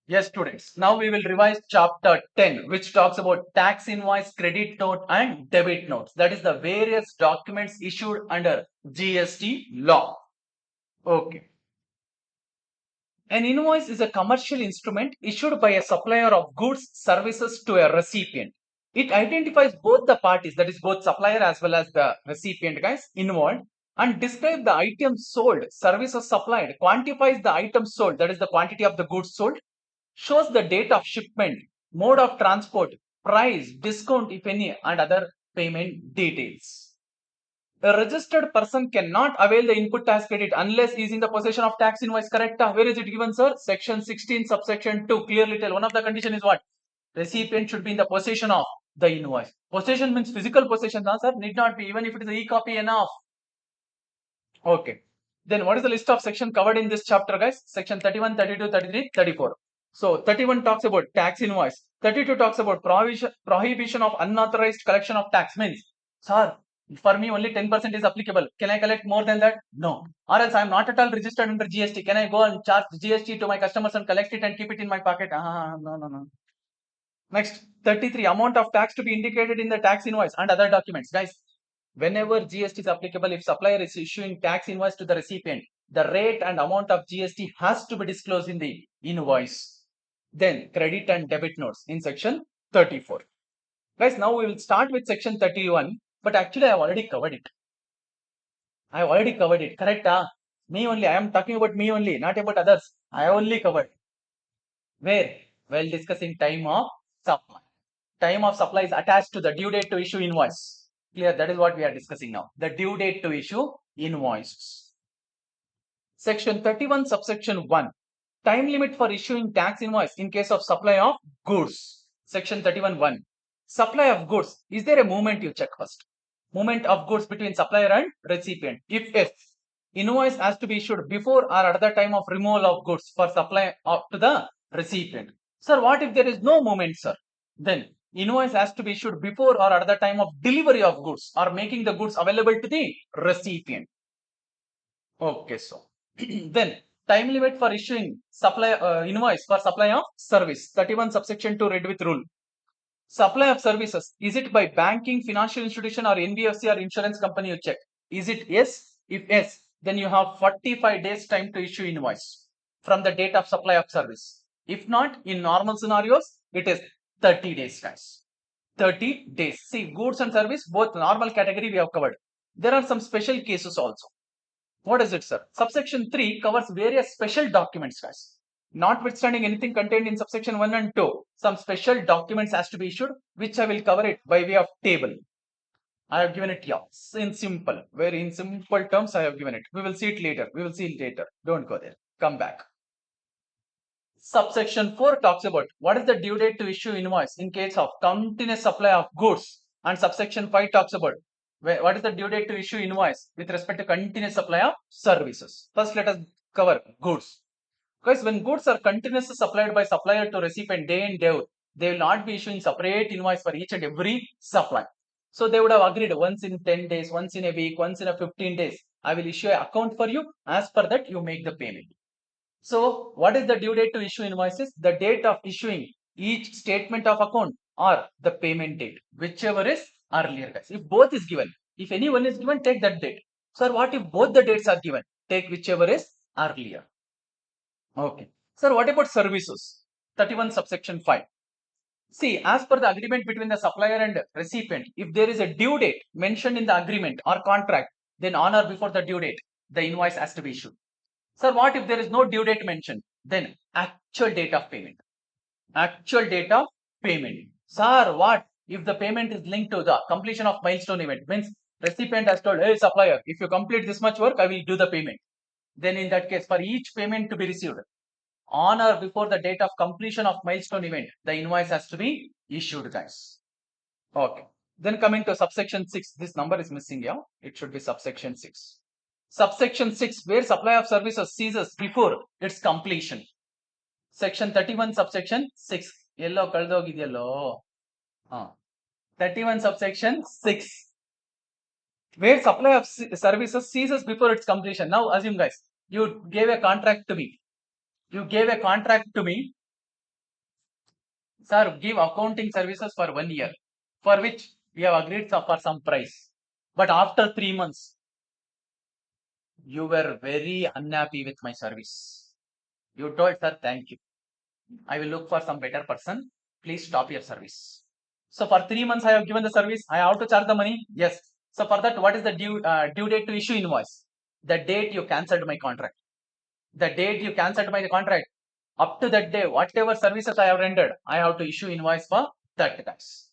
Yes, students. Now we will revise chapter 10, which talks about tax invoice, credit note, and debit notes. That is the various documents issued under GST law. Okay. An invoice is a commercial instrument issued by a supplier of goods, services to a recipient. It identifies both the parties, that is both supplier as well as the recipient guys involved, and describes the items sold, services supplied, quantifies the items sold, that is the quantity of the goods sold, shows the date of shipment, mode of transport, price, discount if any, and other payment details. A registered person cannot avail the input tax credit unless he is in the possession of tax invoice. Correct? Where is it given, sir? Section 16, subsection 2. Clearly tell. One of the condition is what? Recipient should be in the possession of the invoice. Possession means physical possession, sir. Need not be. Even if it is e-copy enough. Okay. Then what is the list of section covered in this chapter, guys? Section 31, 32, 33, 34. So 31 talks about tax invoice. 32 talks about prohibition of unauthorized collection of tax. Means, sir, for me only 10% is applicable. Can I collect more than that? No. Or else I am not at all registered under GST. Can I go and charge GST to my customers and collect it and keep it in my pocket? No. Next, 33, amount of tax to be indicated in the tax invoice and other documents. Guys, whenever GST is applicable, if supplier is issuing tax invoice to the recipient, the rate and amount of GST has to be disclosed in the invoice. Then credit and debit notes in section 34. Guys, now we will start with section 31, but actually I have already covered it. Correct? Me only. I am talking about me only, not about others. I only covered. Where? While discussing time of supply. Time of supply is attached to the due date to issue invoice. Clear? That is what we are discussing now. The due date to issue invoices. Section 31, subsection 1. Time limit for issuing tax invoice in case of supply of goods. Section 31.1. Supply of goods. Is there a movement? You check first. Movement of goods between supplier and recipient. If yes, invoice has to be issued before or at the time of removal of goods for supply to the recipient. Sir, what if there is no movement, sir? Then invoice has to be issued before or at the time of delivery of goods or making the goods available to the recipient. Okay, so then time limit for issuing supply invoice for supply of service. 31 subsection 2 read with rule. Supply of services, is it by banking, financial institution or NBFC or insurance company? You check. Is it yes? If yes, then you have 45 days time to issue invoice from the date of supply of service. If not, in normal scenarios, it is 30 days, guys. 30 days. See, goods and service, both normal category we have covered. There are some special cases also. What is it, sir? Subsection 3 covers various special documents, guys. Notwithstanding anything contained in subsection 1 and 2, some special documents has to be issued, which I will cover it by way of table. I have given it here in simple, very in simple terms I have given it. We will see it later. Don't go there. Come back. Subsection 4 talks about what is the due date to issue invoice in case of continuous supply of goods, and subsection 5 talks about what is the due date to issue invoice with respect to continuous supply of services. First, let us cover goods. Because when goods are continuously supplied by supplier to recipient day in day out, they will not be issuing separate invoice for each and every supply. So they would have agreed once in 10 days, once in a week, once in a 15 days. I will issue an account for you. As per that, you make the payment. So what is the due date to issue invoices? The date of issuing each statement of account or the payment date, whichever is earlier, guys. If both is given, if any one is given, take that date. Sir, what if both the dates are given? Take whichever is earlier. Okay. Sir, what about services? 31 subsection 5. See, as per the agreement between the supplier and recipient, if there is a due date mentioned in the agreement or contract, then on or before the due date, the invoice has to be issued. Sir, what if there is no due date mentioned? Then actual date of payment. Actual date of payment. Sir, what if the payment is linked to the completion of milestone event? Means recipient has told, hey supplier, if you complete this much work, I will do the payment. Then in that case, for each payment to be received, on or before the date of completion of milestone event, the invoice has to be issued, guys. Okay. Then coming to subsection 6, this number is missing here. It should be subsection 6. Subsection 6, where supply of services ceases before its completion. Section 31, subsection 6. Yellow kaldogidiyallo. 31 subsection 6. Where supply of services ceases before its completion. Now assume, guys, you gave a contract to me. Sir, give accounting services for 1 year, for which we have agreed for some price. But after 3 months, you were very unhappy with my service. You told, sir, thank you. I will look for some better person. Please stop your service. So for 3 months, I have given the service. I have to charge the money. Yes. So for that, what is the due date to issue invoice? The date you cancelled my contract. The date you cancelled my contract. Up to that day, whatever services I have rendered, I have to issue invoice for that tax.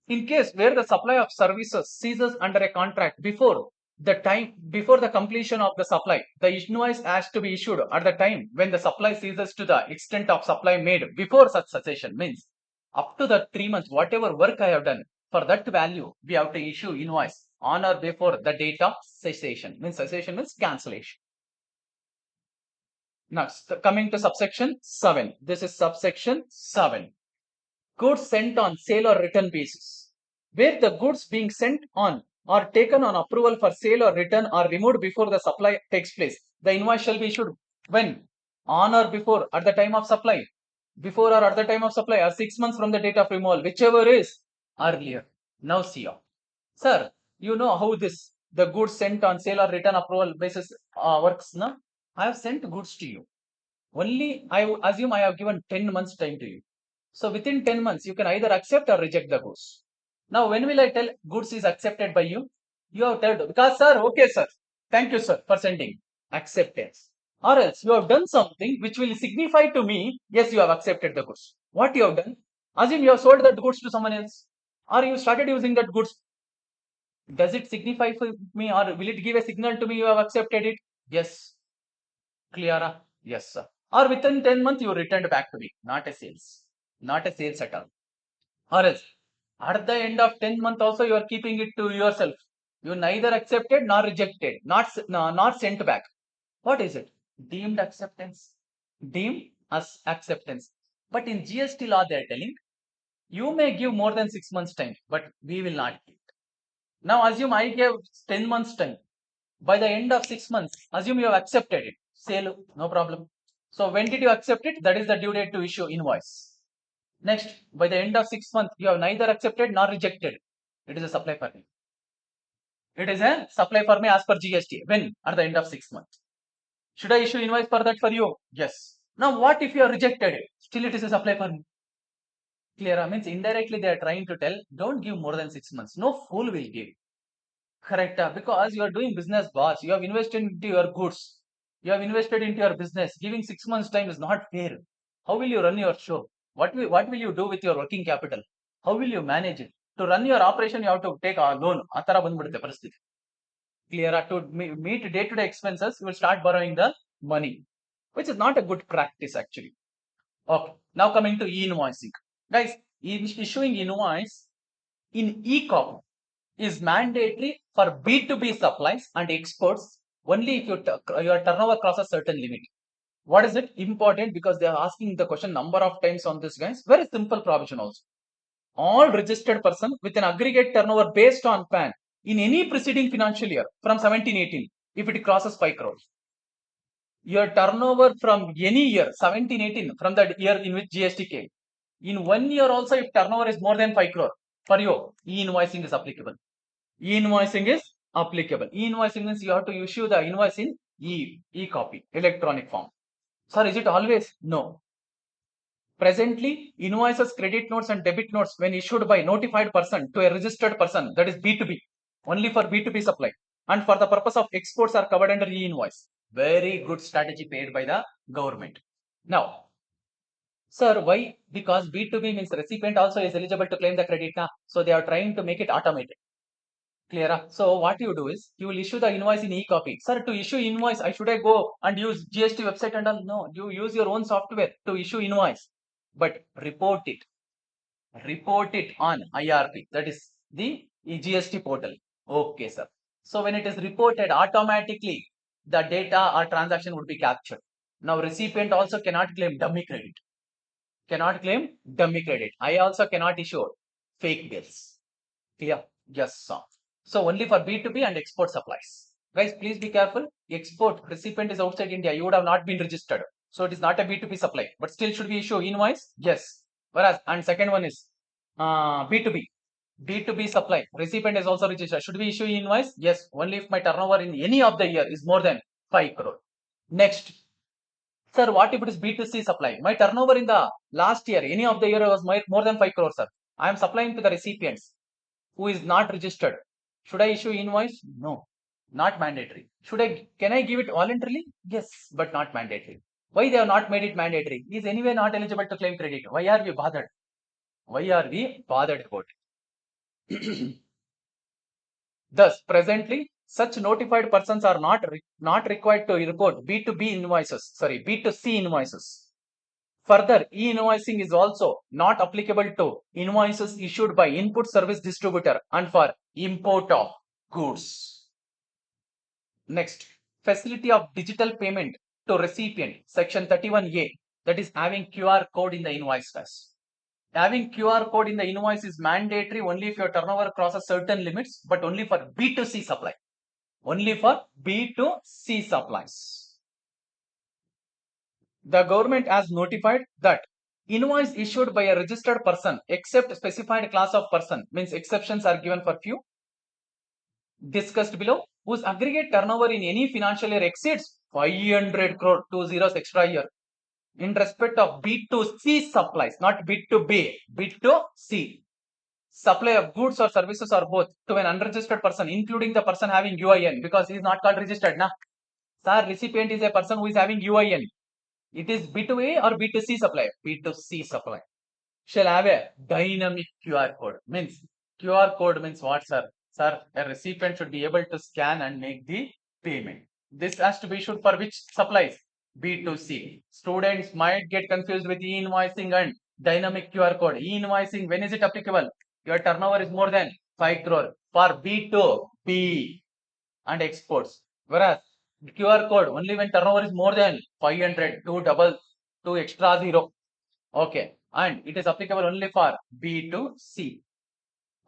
In case where the supply of services ceases under a contract before the completion of the supply, the invoice has to be issued at the time when the supply ceases to the extent of supply made before such cessation. Means up to the 3 months, whatever work I have done, for that value we have to issue invoice on or before the date of cessation. Means cessation means cancellation. Next, coming to subsection 7. This is subsection 7. Goods sent on sale or return basis. Where the goods being sent on or taken on approval for sale or return are removed before the supply takes place, the invoice shall be issued when? On or before, at the time of supply. Before or at the time of supply, or 6 months from the date of removal, whichever is earlier. Now see you. Sir, you know how the goods sent on sale or return approval basis works, no? I have sent goods to you. Only I assume I have given 10 months time to you. So within 10 months, you can either accept or reject the goods. Now, when will I tell goods is accepted by you? You have told, because sir, okay sir, thank you sir for sending acceptance. Or else you have done something which will signify to me, yes, you have accepted the goods. What you have done? Assume you have sold that goods to someone else. Or you started using that goods. Does it signify for me or will it give a signal to me you have accepted it? Yes. Clear? Yes, sir. Or within 10 months, you returned back to me. Not a sales. Not a sales at all. Or else, at the end of 10 months also, you are keeping it to yourself. You neither accepted nor rejected, not sent back. What is it? Deemed acceptance. Deemed as acceptance. But in GST law, they are telling, you may give more than 6 months time, but we will not give. Now assume I gave 10 months time. By the end of 6 months, assume you have accepted it. Sale, no problem. So when did you accept it? That is the due date to issue invoice. Next, by the end of 6 months, you have neither accepted nor rejected. It is a supply for me. It is a supply for me as per GST. When? At the end of 6 months. Should I issue invoice for that for you? Yes. Now what if you have rejected it? Still it is a supply for me. Clear? Means indirectly they are trying to tell, don't give more than 6 months. No fool will give. Correct. Because you are doing business, boss. You have invested into your goods. You have invested into your business. Giving 6 months time is not fair. How will you run your show? What will you do with your working capital? How will you manage it? To run your operation, you have to take a loan. Atara bandbidutte parasthiti. Clear? To meet day-to-day expenses, you will start borrowing the money, which is not a good practice actually. Okay. Now coming to e-invoicing. Guys, issuing invoice in e-copy is mandatory for B2B supplies and exports only if your turnover crosses certain limit. What is it? Important because they are asking the question number of times on this, guys. Very simple provision also. All registered person with an aggregate turnover based on PAN in any preceding financial year from 17-18, if it crosses 5 crores. Your turnover from any year, 17-18, from the year in which GST came. In 1 year also, if turnover is more than 5 crore, for you, e-invoicing is applicable. E-invoicing is applicable. E-invoicing means you have to issue the invoice in e-copy, electronic form. Sir, is it always? No. Presently, invoices, credit notes and debit notes when issued by notified person to a registered person, that is B2B, only for B2B supply and for the purpose of exports are covered under e-invoice. Very good strategy paid by the government. Now, sir, why? Because B2B means recipient also is eligible to claim the credit now. So they are trying to make it automated. Clear? So what you do is you will issue the invoice in e-copy. Sir, to issue invoice, should I go and use GST website and all? No, you use your own software to issue invoice, but report it. Report it on IRP. That is the GST portal. Okay, sir. So when it is reported, automatically the data or transaction would be captured. Now recipient also cannot claim dummy credit. Cannot claim dummy credit. I also cannot issue fake bills. Clear? Yes, sir. So only for B2B and export supplies. Guys, please be careful. Export recipient is outside India. You would have not been registered. So it is not a B2B supply. But still should we issue invoice? Yes. Whereas, and second one is B2B. B2B supply. Recipient is also registered. Should we issue invoice? Yes, only if my turnover in any of the year is more than 5 crore. Next, sir, what if it is B2C supply? My turnover in the last year, any of the year was more than 5 crore, sir. I am supplying to the recipients who is not registered. Should I issue invoice? No, not mandatory. Can I give it voluntarily? Yes, but not mandatory. Why they have not made it mandatory? He is anyway not eligible to claim credit. Why are we bothered? Why are we bothered about it? Thus, presently, such notified persons are not required to report B2C invoices. Further, e-invoicing is also not applicable to invoices issued by input service distributor and for import of goods. Next, facility of digital payment to recipient, section 31A, that is having QR code in the invoice. Having QR code in the invoice is mandatory only if your turnover crosses certain limits, but only for B2C supply. Only for B2C supplies. The government has notified that invoice issued by a registered person except specified class of person, means exceptions are given for few, discussed below, whose aggregate turnover in any financial year exceeds 500 crore, 2 zeros extra year, in respect of B2C supplies, not B2B, B2C. Supply of goods or services or both to an unregistered person, including the person having UIN, because he is not called registered. Sir, recipient is a person who is having UIN. It is B2A or B2C supply? B2C supply. Shall have a dynamic QR code. Means QR code means what, sir? Sir, a recipient should be able to scan and make the payment. This has to be issued for which supplies? B2C. Students might get confused with e-invoicing and dynamic QR code. E-invoicing, when is it applicable? Your turnover is more than 5 crore for B2B and exports. Whereas QR code only when turnover is more than 500, two extra zero. Okay. And it is applicable only for B2C.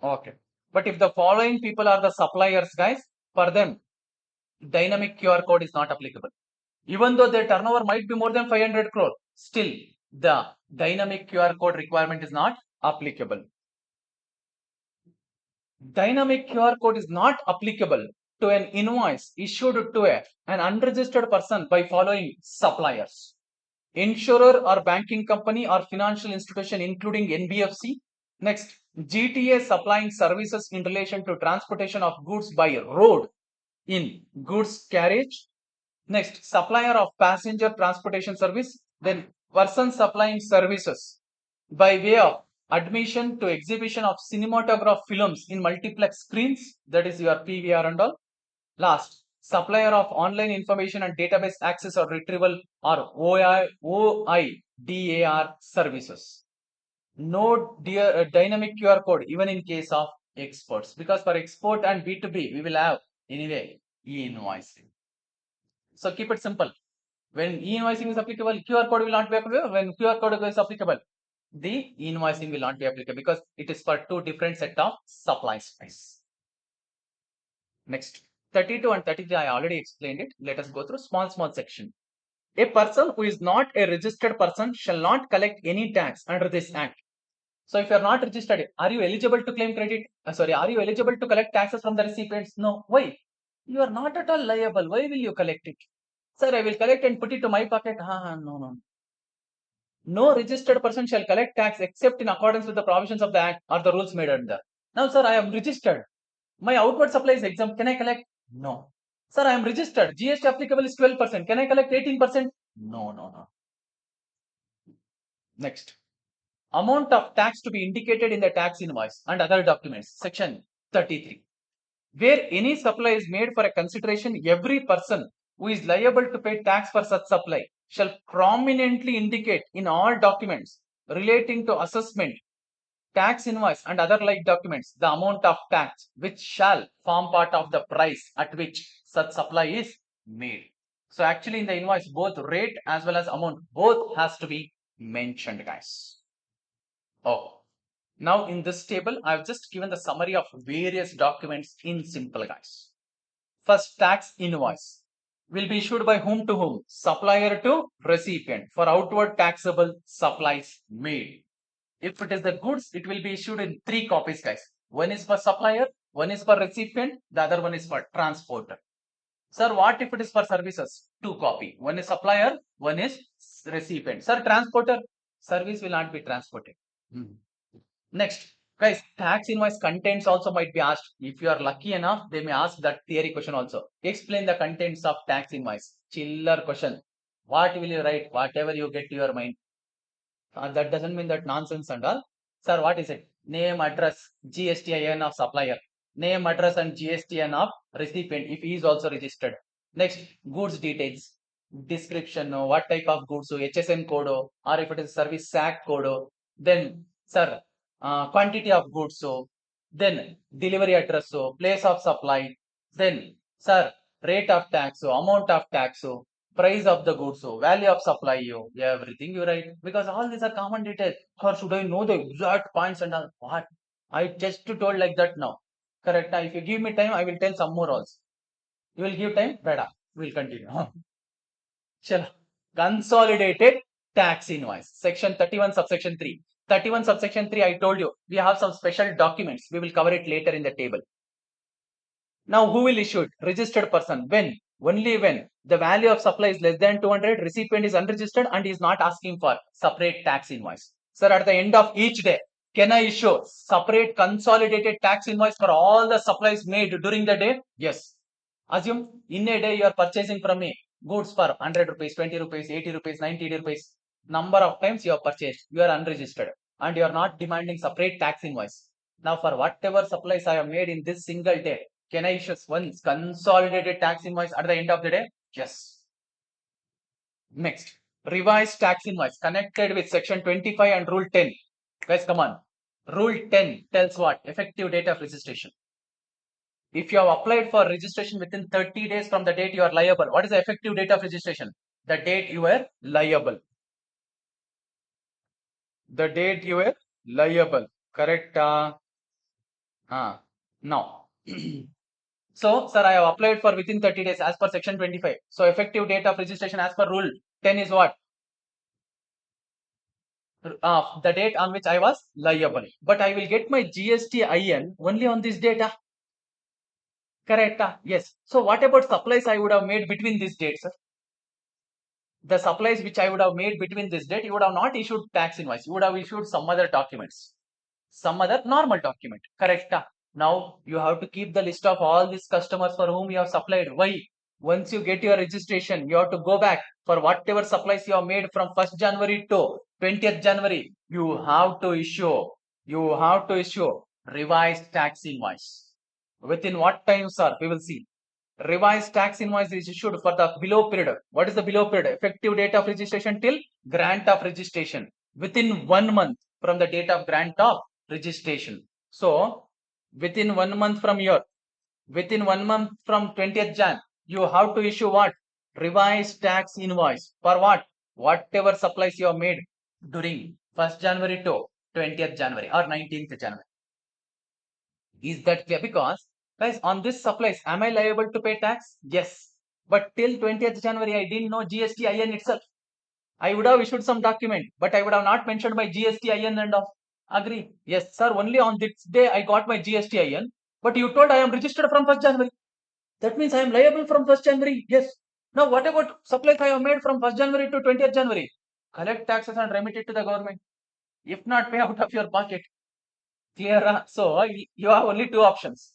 Okay. But if the following people are the suppliers, guys, for them, dynamic QR code is not applicable. Even though their turnover might be more than 500 crore, still the dynamic QR code requirement is not applicable. Dynamic QR code is not applicable to an invoice issued to an unregistered person by following suppliers: insurer or banking company or financial institution including NBFC. Next, GTA supplying services in relation to transportation of goods by road in goods carriage. Next, supplier of passenger transportation service. Then person supplying services by way of admission to exhibition of cinematograph films in multiplex screens, that is your PVR and all. Last, supplier of online information and database access or retrieval or OIDAR services. No dynamic QR code even in case of exports, because for export and B2B we will have anyway e-invoicing. So keep it simple. When e-invoicing is applicable, QR code will not be applicable. When QR code is applicable, the invoicing will not be applicable because it is for two different set of supplies. Next, 32 and 33 I already explained it. Let us go through small section. A person who is not a registered person shall not collect any tax under this act. So if you are not registered, are you eligible to claim credit? Are you eligible to collect taxes from the recipients? No. Why? You are not at all liable. Why will you collect it? Sir, I will collect and put it to my pocket. No. No registered person shall collect tax except in accordance with the provisions of the Act or the rules made under. Now, sir, I am registered. My outward supply is exempt. Can I collect? No. Sir, I am registered. GST applicable is 12%. Can I collect 18%? No. Next. Amount of tax to be indicated in the tax invoice and other documents. Section 33. Where any supply is made for a consideration, every person who is liable to pay tax for such supply shall prominently indicate in all documents relating to assessment, tax invoice and other like documents the amount of tax which shall form part of the price at which such supply is made. So actually in the invoice both rate as well as amount both has to be mentioned, guys. Oh, now in this table I have just given the summary of various documents in simple, guys. First, tax invoice will be issued by whom to whom? Supplier to recipient for outward taxable supplies made. If it is the goods, it will be issued in 3 copies, guys. One is for supplier, one is for recipient, the other one is for transporter. Sir, what if it is for services? 2 copy. One is supplier, one is recipient. Sir, transporter, service will not be transported. Next, guys, tax invoice contents also might be asked. If you are lucky enough, they may ask that theory question also. Explain the contents of tax invoice. Chiller question. What will you write? Whatever you get to your mind. That doesn't mean that nonsense and all. Sir, what is it? Name, address, GSTIN of supplier. Name, address and GSTIN of recipient if he is also registered. Next, goods details. Description, what type of goods, so HSN code, or if it is service SAC code. Then, sir, quantity of goods, so then delivery address, so place of supply. Then, sir, rate of tax, so amount of tax, so price of the goods, so value of supply, everything you write, because all these are common details. Or should I know the exact points and all? What? I just told like that now. Correct. If you give me time, I will tell some more also. You will give time? Better. We'll continue. Chalo. Consolidated tax invoice. Section 31, subsection 3. 31, subsection 3, I told you, we have some special documents. We will cover it later in the table. Now, who will issue it? Registered person. When? Only when the value of supply is less than 200, recipient is unregistered and is not asking for separate tax invoice. Sir, at the end of each day, can I issue separate consolidated tax invoice for all the supplies made during the day? Yes. Assume in a day you are purchasing from me goods for 100 rupees, 20 rupees, 80 rupees, 90 rupees. Number of times you have purchased, you are unregistered and you are not demanding separate tax invoice. Now, for whatever supplies I have made in this single day, can I issue one consolidated tax invoice at the end of the day? Yes. Next, revised tax invoice connected with section 25 and rule 10. Guys, come on. Rule 10 tells what? Effective date of registration. If you have applied for registration within 30 days from the date you are liable, what is the effective date of registration? The date you were liable. The date you were liable. Correct? Now. So, sir, I have applied for within 30 days as per section 25. So, effective date of registration as per rule 10 is what? The date on which I was liable. But I will get my GST only on this data. Correct? Yes. So, what about supplies I would have made between these dates, sir? The supplies which I would have made between this date, you would have not issued tax invoice. You would have issued some other documents. Some other normal document. Correct? Now, you have to keep the list of all these customers for whom you have supplied. Why? Once you get your registration, you have to go back for whatever supplies you have made from 1st January to 20th January. You have to issue revised tax invoice. Within what time, sir? We will see. Revised tax invoice is issued for the below period. What is the below period? Effective date of registration till grant of registration. Within 1 month from the date of grant of registration. So, within 1 month from here, within 1 month from 20th Jan, you have to issue what? Revised tax invoice. For what? Whatever supplies you have made during 1st January to 20th January or 19th January. Is that clear? Because, guys, on this supplies, am I liable to pay tax? Yes. But till 20th January, I didn't know GSTIN itself. I would have issued some document, but I would have not mentioned my GSTIN and all. Agree? Yes, sir. Only on this day I got my GSTIN. But you told I am registered from 1st January. That means I am liable from 1st January. Yes. Now, what about supplies I have made from 1st January to 20th January? Collect taxes and remit it to the government. If not, pay out of your pocket. Clear? So, you have only 2 options.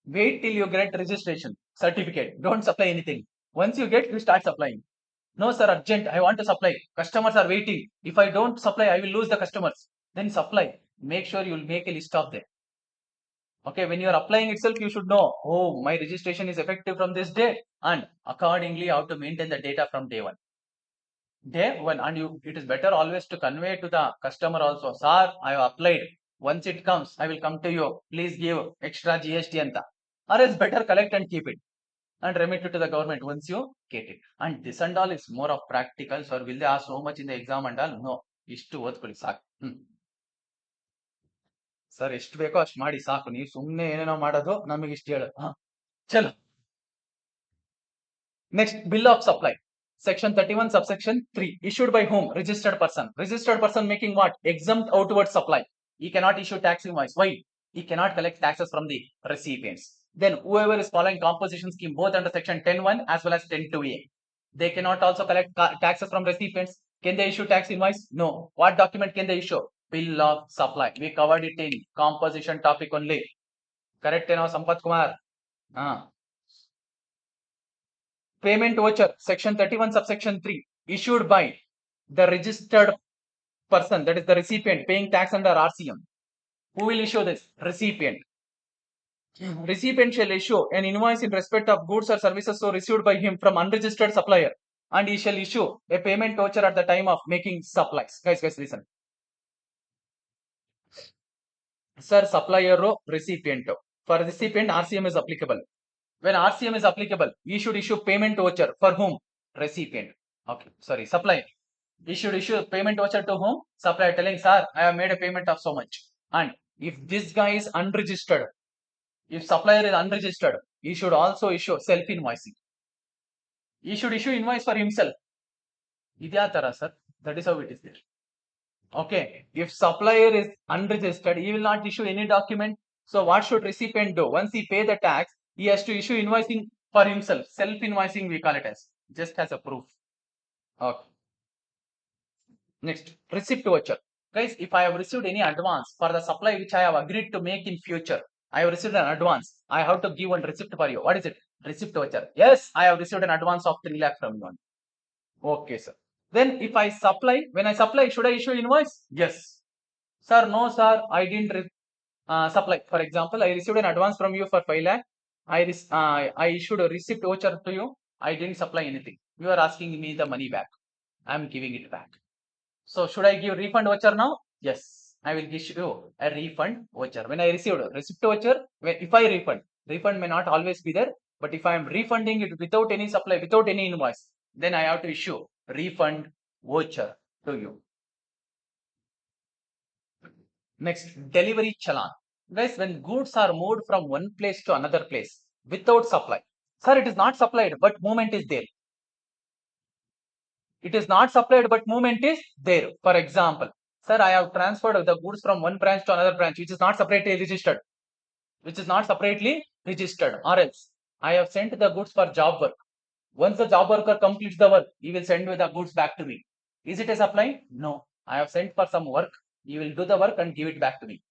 Wait till you get registration certificate. Don't supply anything. Once you get, you start supplying. No, sir, urgent. I want to supply. Customers are waiting. If I don't supply, I will lose the customers. Then supply. Make sure you will make a list of them. Okay, when you are applying itself, you should know, oh, my registration is effective from this day, and accordingly, how to maintain the data from day one. Day one, and it is better always to convey to the customer also, sir, I have applied. Once it comes, I will come to you. Please give extra GST anta. Or else better collect and keep it and remit it to the government once you get it. And this and all is more of practical. So will they ask so much in the exam and all? No. ಇಷ್ಟು ಓದ್ಕೊಳ್ಳಿ ಸಾಕು. Sir ಎಷ್ಟು ಬೇಕೋ ಅಷ್ಟು ಮಾಡಿ ಸಾಕು. ನೀವು ಸುಮ್ಮನೆ ಏನೇನೋ ಮಾಡೋದು ನಮಗೆ ಇಷ್ಟು ಹೇಳು. ಚಲೋ. Next bill of supply. Section 31 subsection 3 issued by whom? Registered person making what? Exempt outward supply. He cannot issue tax invoice. Why? He cannot collect taxes from the recipients. Then whoever is following composition scheme both under section 10.1 as well as 10.2a, they cannot also collect taxes from recipients. Can they issue tax invoice? No. What document can they issue? Bill of supply. We covered it in composition topic only. Correct, Sampath Kumar? Payment voucher, section 31 subsection 3, issued by the registered person, that is the recipient paying tax under RCM. Who will issue this? Recipient. Recipient shall issue an invoice in respect of goods or services so received by him from unregistered supplier, and he shall issue a payment voucher at the time of making supplies. Guys, listen. Sir, supplier recipient. For recipient, RCM is applicable. When RCM is applicable, we should issue payment voucher for whom? Recipient. Okay, sorry, supplier. We should issue payment voucher to whom? Supplier, telling, sir, I have made a payment of so much. And if this guy is unregistered, if supplier is unregistered, he should also issue self-invoicing. He should issue invoice for himself. Idyatara, sir. That is how it is there. Okay. If supplier is unregistered, he will not issue any document. So what should recipient do? Once he pay the tax, he has to issue invoicing for himself. Self-invoicing we call it as. Just as a proof. Okay. Next, receipt voucher. Guys, if I have received any advance for the supply which I have agreed to make in future, I have received an advance. I have to give one receipt for you. What is it? Receipt voucher. Yes, I have received an advance of 3 lakh from you. Okay, sir. Then if I supply, when I supply, should I issue invoice? Yes. Sir, no, sir, I didn't supply. For example, I received an advance from you for 5 lakh. I issued a receipt voucher to you. I didn't supply anything. You are asking me the money back. I am giving it back. So should I give refund voucher now? Yes, I will give you a refund voucher. When I received a receipt voucher, if I refund may not always be there, but if I am refunding it without any supply, without any invoice, then I have to issue refund voucher to you. Next, delivery challan. Guys, when goods are moved from one place to another place without supply, sir, it is not supplied, but movement is there. It is not supplied, but movement is there. For example, sir, I have transferred the goods from one branch to another branch, which is not separately registered. Or else, I have sent the goods for job work. Once the job worker completes the work, he will send the goods back to me. Is it a supply? No. I have sent for some work. He will do the work and give it back to me.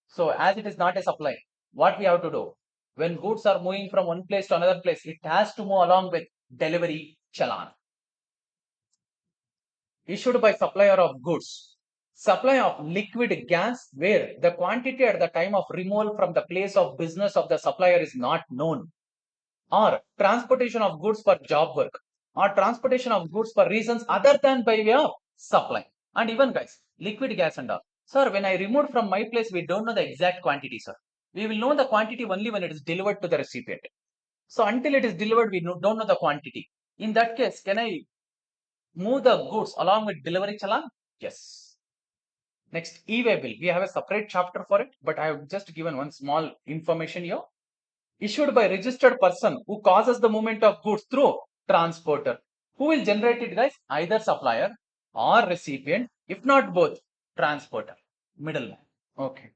So, as it is not a supply, what we have to do? When goods are moving from one place to another place, it has to move along with delivery challan. Issued by supplier of goods. Supply of liquid gas where the quantity at the time of removal from the place of business of the supplier is not known. Or transportation of goods for job work. Or transportation of goods for reasons other than by way of supply. And even guys, liquid gas and all. Sir, when I removed from my place, we don't know the exact quantity, sir. We will know the quantity only when it is delivered to the recipient. So until it is delivered, we don't know the quantity. In that case, can I move the goods along with delivery challan? Yes. Next, e-way bill. We have a separate chapter for it, but I have just given one small information here. Issued by registered person who causes the movement of goods through transporter. Who will generate it, guys? Either supplier or recipient. If not both, transporter. Middleman. Okay.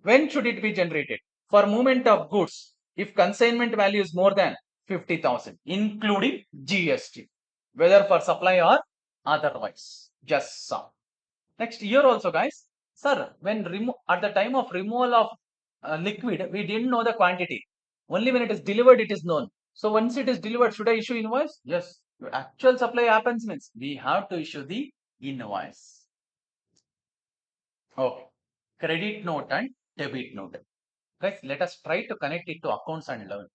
When should it be generated? For movement of goods, if consignment value is more than 50,000, including GST. Whether for supply or otherwise. Just some. Next year also, guys. Sir, when at the time of removal of liquid, we didn't know the quantity. Only when it is delivered, it is known. So once it is delivered, should I issue invoice? Yes. Actual supply happens means we have to issue the invoice. Okay. Credit note and debit note. Guys, let us try to connect it to accounts and learn.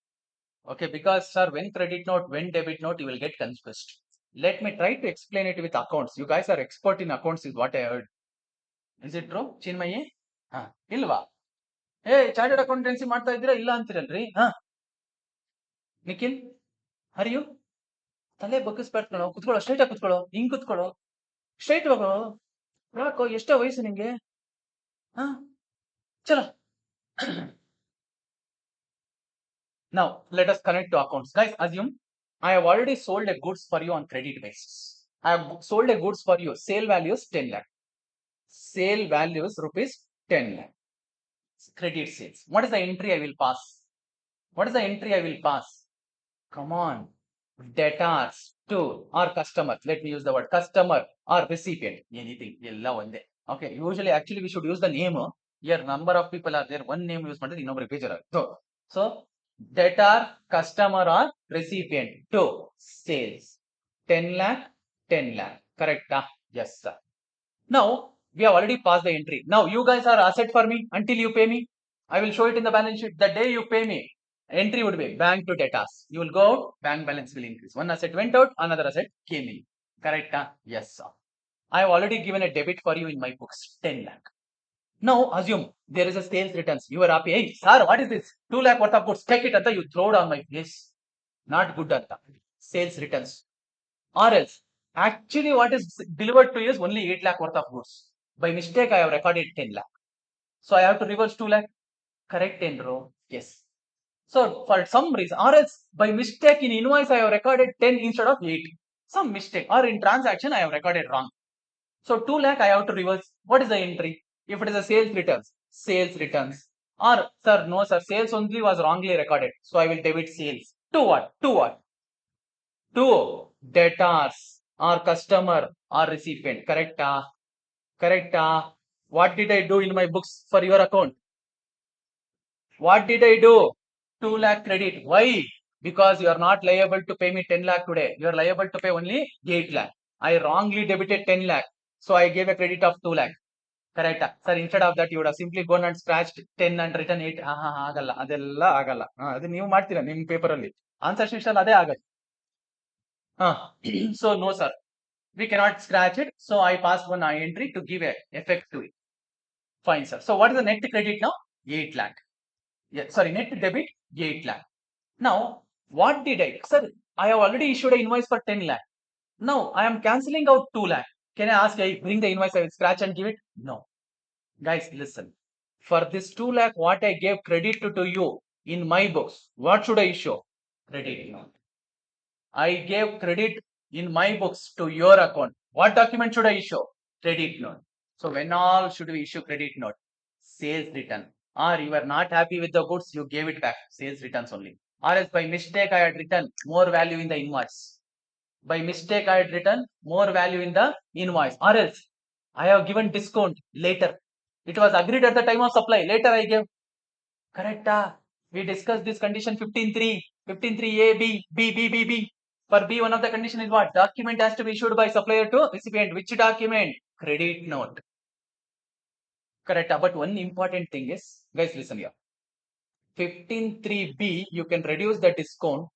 Okay, because sir, when credit note, when debit note, you will get confused. Let me try to explain it with accounts. You guys are expert in accounts is what I heard. Is it true? Chinmaye? Ilva. Hey, chartered accountancy ಮಾಡ್ತಾ ಇದ್ದೀರಾ ಇಲ್ಲ ಅಂತೀರಲ್ರಿ ನಿಖಿಲ್ ಹರಿಯು ತಲೆ ಬಗ್ಗಿಸ್ಬೇಡ್ಕೊಳ್ಳೋ ಕುತ್ಕೊಳ್ಳೋ straight ಆಗಿ ಕುತ್ಕೊಳ್ಳೋ ಹಿಂಗ್ ಕುತ್ಕೊಳ್ಳೋ straight ಹೋಗೋ ಯಾಕೋ ಎಷ್ಟೋ ವಯಸ್ಸು ನಿಂಗೆ ಚಲೋ Now let us connect to accounts. Guys, assume I have already sold a goods for you on credit basis. I have sold a goods for you. Sale value is 10 lakh. Sale value is rupees 10 lakh. Credit sales. What is the entry I will pass? What is the entry I will pass? Come on. Debtors to or customer. Let me use the word customer or recipient. Anything. Okay. Usually, actually, we should use the name. Here, number of people are there. One name use So, debtor, customer or recipient to sales. 10 lakh, 10 lakh. Correct? Yes, sir. Now, we have already passed the entry. Now, you guys are asset for me until you pay me. I will show it in the balance sheet. The day you pay me, entry would be bank to debtors. You will go out, bank balance will increase. One asset went out, another asset came in. Correct? Yes, sir. I have already given a debit for you in my books, 10 lakh. Now, assume there is a sales returns. You are happy. Hey, sir, what is this? 2 lakh worth of goods. Take it, Anta. You throw it on my face. Not good, Anta. Sales returns. Or else, actually what is delivered to you is only 8 lakh worth of goods. By mistake, I have recorded 10 lakh. So I have to reverse 2 lakh. Correct, Endro? Yes. So for some reason, or else by mistake in invoice, I have recorded 10 instead of 8. Some mistake. Or in transaction, I have recorded wrong. So 2 lakh, I have to reverse. What is the entry? If it is a sales returns, sales returns. Or, sir, no, sir, sales only was wrongly recorded. So I will debit sales. To what? To what? To debtors or customer or recipient. Correct? Correct? What did I do in my books for your account? What did I do? 2 lakh credit. Why? Because you are not liable to pay me 10 lakh today. You are liable to pay only 8 lakh. I wrongly debited 10 lakh. So I gave a credit of 2 lakh. Correct? Sir, instead of that, you would have simply gone and scratched 10 and written 8. ಆಗಲ್ಲ ಅದೆಲ್ಲ ಆಗಲ್ಲ ಅದು ನೀವು ಮಾಡ್ತೀರಾ ನಿಮ್ಮ ಪೇಪರಲ್ಲಿ answer sheet ಅದೇ ಆಗಲ್ಲ so no sir, we cannot scratch it, so I passed one entry to give a effect to it. Fine sir. So what is the net credit now? 8 lakh. Yeah, sorry, net debit 8 lakh. Now what did I, sir, I have already issued an invoice for 10 lakh. Now I am cancelling out 2 lakh. Can I ask, I bring the invoice, I will scratch and give it? No. Guys, listen. For this 2 lakh, what I gave credit to you in my books, what should I issue? Credit note. I gave credit in my books to your account. What document should I issue? Credit note. So when all should we issue credit note? Sales return. Or you are not happy with the goods, you gave it back. Sales returns only. Or else by mistake I had written more value in the invoice. By mistake I had written more value in the invoice. Or else I have given discount later. It was agreed at the time of supply. Later I gave. Correct? We discussed this condition 15.3. 15.3a, B. For B, one of the condition is what? Document has to be issued by supplier to recipient. Which document? Credit note. Correct? But one important thing is, guys, listen here. 15.3b, you can reduce the discount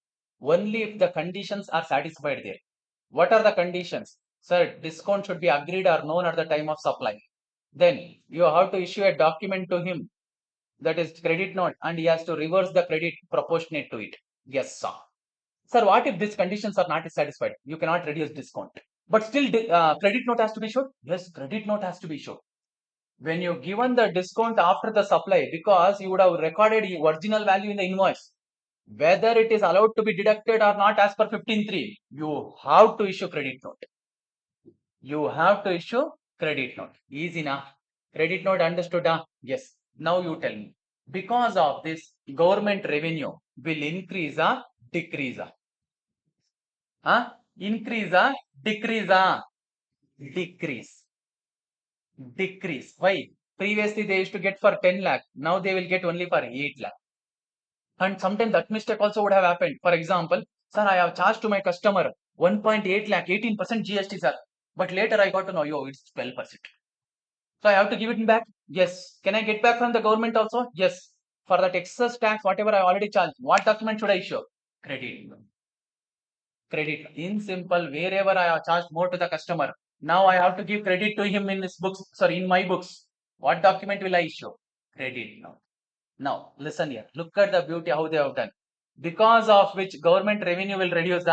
only if the conditions are satisfied there. What are the conditions? Sir, discount should be agreed or known at the time of supply. Then you have to issue a document to him, that is credit note, and he has to reverse the credit proportionate to it. Yes, sir. Sir, what if these conditions are not satisfied? You cannot reduce discount. But still, credit note has to be issued? Yes, credit note has to be issued. When you given the discount after the supply, because you would have recorded the original value in the invoice, whether it is allowed to be deducted or not as per 15.3, you have to issue credit note. You have to issue credit note. Easy enough. Credit note understood? Yes. Now you tell me. Because of this, government revenue will increase or decrease? Increase or decrease? Decrease. Decrease. Why? Previously they used to get for 10 lakh. Now they will get only for 8 lakh. And sometimes that mistake also would have happened. For example, sir, I have charged to my customer 1.8 lakh, 18% GST, sir. But later I got to know, yo, it's 12%. So I have to give it back? Yes. Can I get back from the government also? Yes. For that excess tax, whatever I already charged, what document should I show? Credit. Credit. In simple, wherever I have charged more to the customer, now I have to give credit to him in his books, sorry, in my books. What document will I show? Credit note. Now, listen here. Look at the beauty how they have done. Because of which government revenue will reduce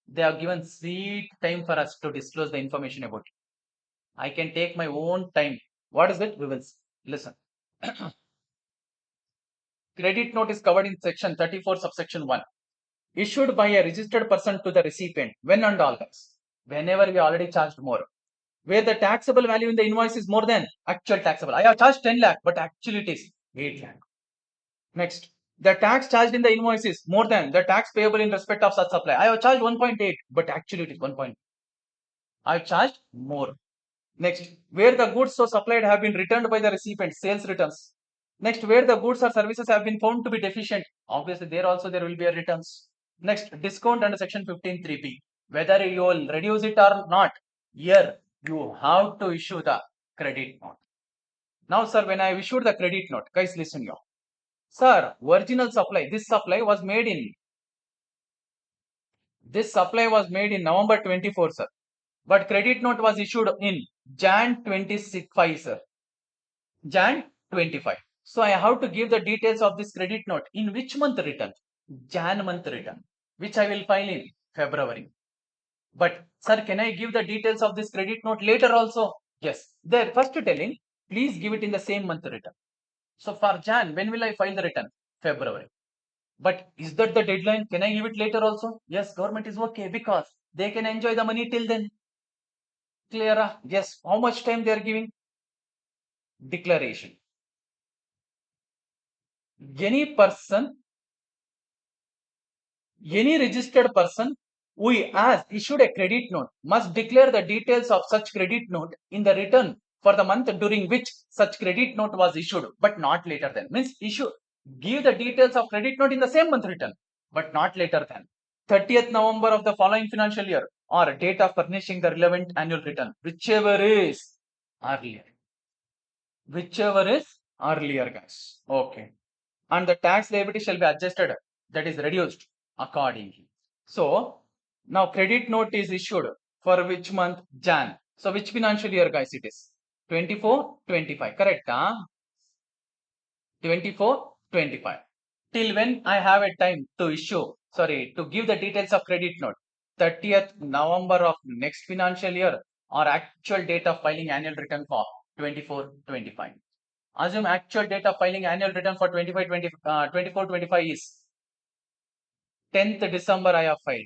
they have given sweet time for us to disclose the information about it. I can take my own time. What is it? We will listen. Credit note is covered in section 34 subsection 1. issued by a registered person to the recipient. When and all, guys? Whenever we already charged more. Where the taxable value in the invoice is more than actual taxable. I have charged 10 lakh, but actually it is 8 lakh. Next, the tax charged in the invoice is more than the tax payable in respect of such supply. I have charged 1.8, but actually it is 1. I have charged more. Next, where the goods so supplied have been returned by the recipient, sales returns. Next, where the goods or services have been found to be deficient, obviously there also there will be a returns. Next, discount under section 15(3)(b). Whether you will reduce it or not, here you have to issue the credit note. Now, sir, when I issued the credit note, guys, listen here. Sir, original supply, this supply was made in November 24, sir. But credit note was issued in Jan 25, sir. Jan 25. So I have to give the details of this credit note. In which month return? Jan month return, which I will file in February. But sir, can I give the details of this credit note later also? Yes. They're first telling, please give it in the same month return. So for Jan, when will I file the return? February. But is that the deadline? Can I give it later also? Yes, government is okay because they can enjoy the money till then. Clear? Yes. How much time they are giving? Declaration. Any person, any registered person who has issued a credit note must declare the details of such credit note in the return for the month during which such credit note was issued, but not later than. Means give the details of credit note in the same month return, but not later than 30th November of the following financial year or date of furnishing the relevant annual return, whichever is earlier. Whichever is earlier, guys. Okay. And the tax liability shall be adjusted, that is reduced accordingly. So now credit note is issued for which month? Jan. So which financial year, guys, it is? 24-25, correct? Huh? 24-25. Till when I have a time to to give the details of credit note? 30th November of next financial year or actual date of filing annual return for 24-25. Assume actual date of filing annual return for 24-25 is 10th December I have filed.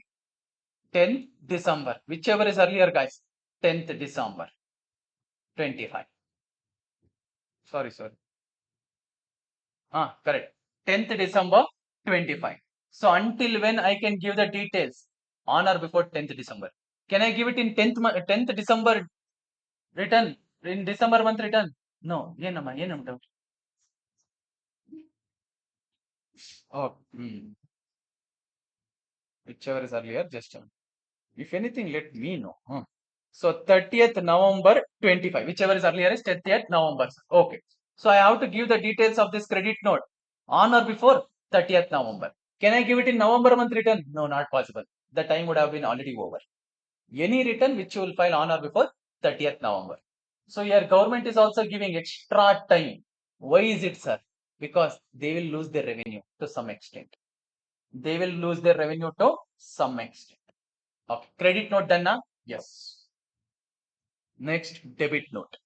10th December. Whichever is earlier, guys. 10th December 25. Sorry. Correct. 10th December 25. So until when I can give the details? On or before 10th December. Can I give it in 10th December return? In December month return? No. Oh, whichever is earlier, just if anything, let me know. So 30th November 25, whichever is earlier is 30th November. Okay. So I have to give the details of this credit note on or before 30th November. Can I give it in November month return? No, not possible. The time would have been already over. Any return which you will file on or before 30th November. So your government is also giving extra time. Why is it, sir? Because they will lose their revenue to some extent. They will lose their revenue to some extent. Okay. Credit note done now? Yes. Next, debit note.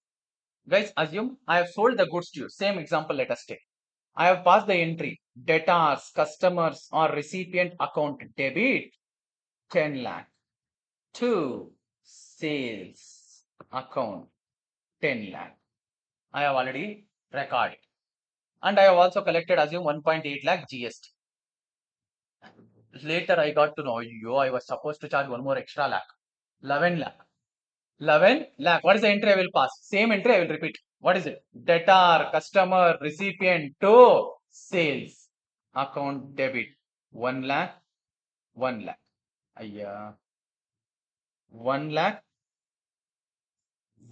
Guys, assume I have sold the goods to you. Same example, let us take. I have passed the entry. Debtors, customers or recipient account debit 10 lakh to sales account 10 lakh. I have already recorded. And I have also collected, assume 1.8 lakh GST. Later I got to know, I was supposed to charge one more extra lakh. 11 lakh. 11 lakh. What is the entry I will pass? Same entry I will repeat. What is it? Debtor, customer, recipient to sales. Account debit. 1 lakh. 1 lakh. 1 lakh.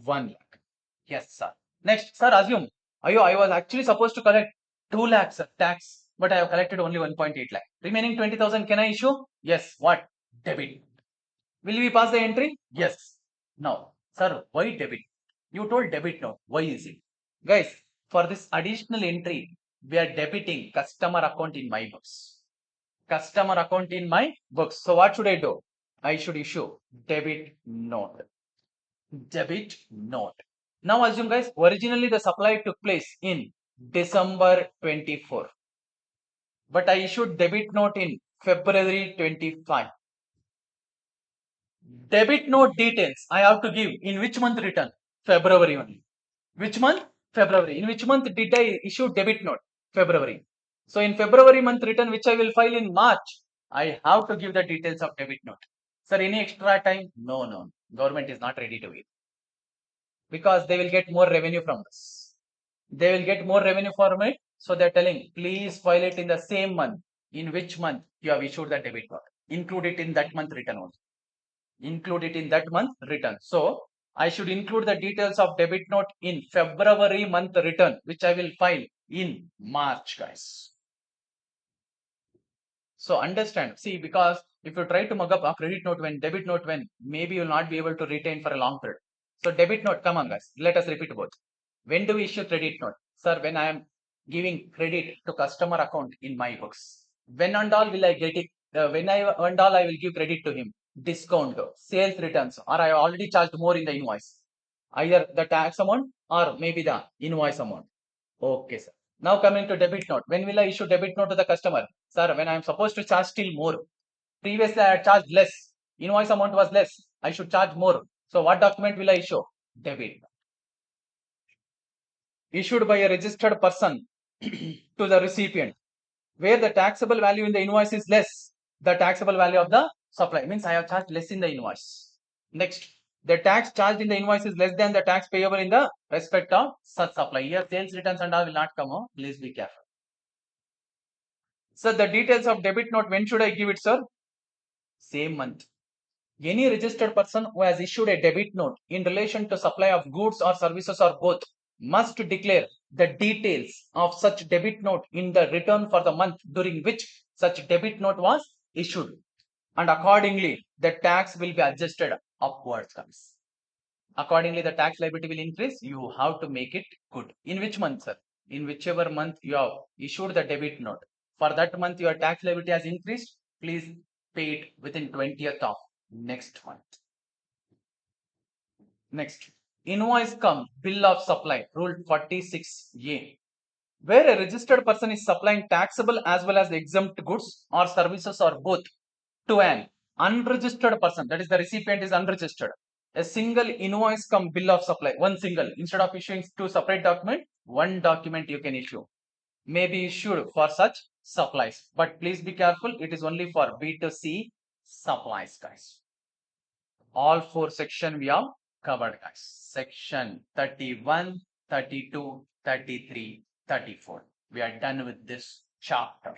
1 lakh. Yes, sir. Next, sir, assume. I was actually supposed to collect 2 lakhs tax, but I have collected only 1.8 lakh. Remaining 20,000, can I issue? Yes. What? Debit. Will we pass the entry? Yes. Now, sir, why debit? You told debit now. Why is it? Guys, for this additional entry, we are debiting customer account in my books. Customer account in my books. So what should I do? I should issue debit note. Debit note. Now assume, guys, originally the supply took place in December 24. But I issued debit note in February 25. Debit note details I have to give in which month return? February only. Which month? February. In which month did I issue debit note? February. So in February month return, which I will file in March, I have to give the details of debit note. Sir, any extra time? No, no. Government is not ready to wait because they will get more revenue from this. They will get more revenue from it. So they're telling, please file it in the same month. In which month you have issued the debit note? Include it in that month return only. Include it in that month return. So I should include the details of debit note in February month return, which I will file in March, guys. So understand, see, because if you try to mug up a credit note when, debit note when, maybe you will not be able to retain for a long period. So debit note, come on guys, let us repeat both. When do we issue credit note? Sir, when I am giving credit to customer account in my books. When and all will I get it? When I and all I will give credit to him. Discount, sales returns, or I already charged more in the invoice. Either the tax amount or maybe the invoice amount. Okay, sir. Now coming to debit note. When will I issue debit note to the customer? Sir, when I am supposed to charge still more. Previously I had charged less. Invoice amount was less. I should charge more. So what document will I issue? Debit. Issued by a registered person to the recipient. Where the taxable value in the invoice is less. The taxable value of the supply. Means I have charged less in the invoice. Next. The tax charged in the invoice is less than the tax payable in the respect of such supply. Here sales returns and all will not come out. Please be careful. Sir, the details of debit note, when should I give it, sir? Same month. Any registered person who has issued a debit note in relation to supply of goods or services or both must declare the details of such debit note in the return for the month during which such debit note was issued. And accordingly, the tax will be adjusted upwards, guys. Accordingly, the tax liability will increase. You have to make it good. In which month, sir? In whichever month you have issued the debit note. For that month, your tax liability has increased. Please pay it within 20th of next month. Next, invoice cum bill of supply, Rule 46A. Where a registered person is supplying taxable as well as exempt goods or services or both to an unregistered person, that is the recipient is unregistered, a single invoice cum bill of supply, one single, instead of issuing two separate documents, one document you can issue, may be issued for such supplies. But please be careful, it is only for B2C supplies, guys. All four sections we have covered, guys. Section 31, 32, 33, 34. We are done with this chapter.